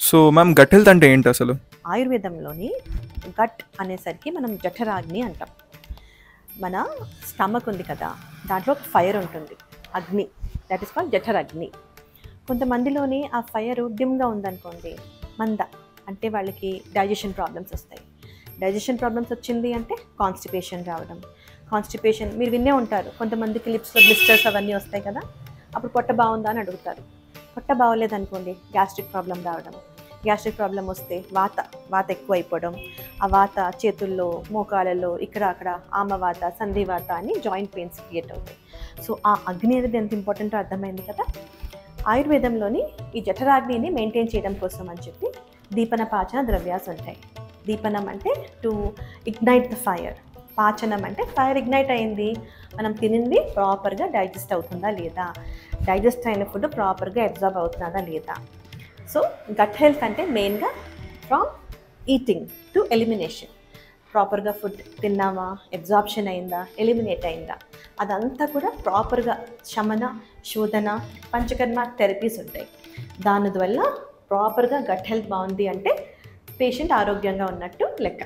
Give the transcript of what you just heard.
So ma'am gut health అంటే ఏంటి అసలు? ఆయుర్వేదంలోని గట్ అనేసరికి మనం జఠరాగ్ని అంటాం. మన స్టమక్ ఉంది కదా, దాంట్లో ఒక ఫైర్ ఉంటుంది, అగ్ని, దట్ ఈస్ కాల్డ్ జఠరాగ్ని. కొంతమందిలోని ఆ ఫైర్ డిమ్గా ఉందనుకోండి, మంద, అంటే వాళ్ళకి డైజెషన్ ప్రాబ్లమ్స్ వస్తాయి. డైజెషన్ ప్రాబ్లమ్స్ వచ్చింది అంటే కాన్స్టిపేషన్ రావడం. కాన్స్టిపేషన్ మీరు వినే ఉంటారు, కొంతమందికి లిప్స్లో బ్లిస్టర్స్ అవన్నీ వస్తాయి కదా, అప్పుడు పొట్ట బాగుందా అని అడుగుతారు. పొట్ట బాగోలేదనుకోండి, గ్యాస్ట్రిక్ ప్రాబ్లం రావడం. గ్యాస్ట్రిక్ ప్రాబ్లం వస్తే వాత ఎక్కువ అయిపోవడం. ఆ వాత చేతుల్లో, మోకాళ్ళలో, ఇక్కడ అక్కడ ఆమవాత, సంధివాత అని జాయింట్ పెయిన్స్ క్రియేట్ అవుతాయి. సో ఆ అగ్ని అనేది ఎంత ఇంపార్టెంటో అర్థమైంది కదా. ఆయుర్వేదంలోని ఈ జఠరాగ్నిని మెయింటైన్ చేయడం కోసం అని చెప్పి దీపన పాచన ద్రవ్యాస్ ఉంటాయి. దీపనం అంటే టు ఇగ్నైట్ ద ఫైర్, పాచనం అంటే ఫైర్ ఇగ్నైట్ అయింది, మనం తినింది ప్రాపర్గా డైజెస్ట్ అవుతుందా లేదా, డైజెస్ట్ అయిన ఫుడ్ ప్రాపర్గా అబ్జార్బ్ అవుతుందా లేదా. సో గట్ హెల్త్ అంటే మెయిన్గా ఫ్రమ్ ఈటింగ్ టు ఎలిమినేషన్. ప్రాపర్గా ఫుడ్ తిన్నామా, అబ్జార్ప్షన్ అయిందా, ఎలిమినేట్ అయిందా, అదంతా కూడా ప్రాపర్గా శమన, శోధన, పంచకర్మ థెరపీస్ ఉంటాయి. దానివల్ల ప్రాపర్గా గట్ హెల్త్ బాగుంది అంటే పేషెంట్ ఆరోగ్యంగా ఉన్నట్టు లెక్క.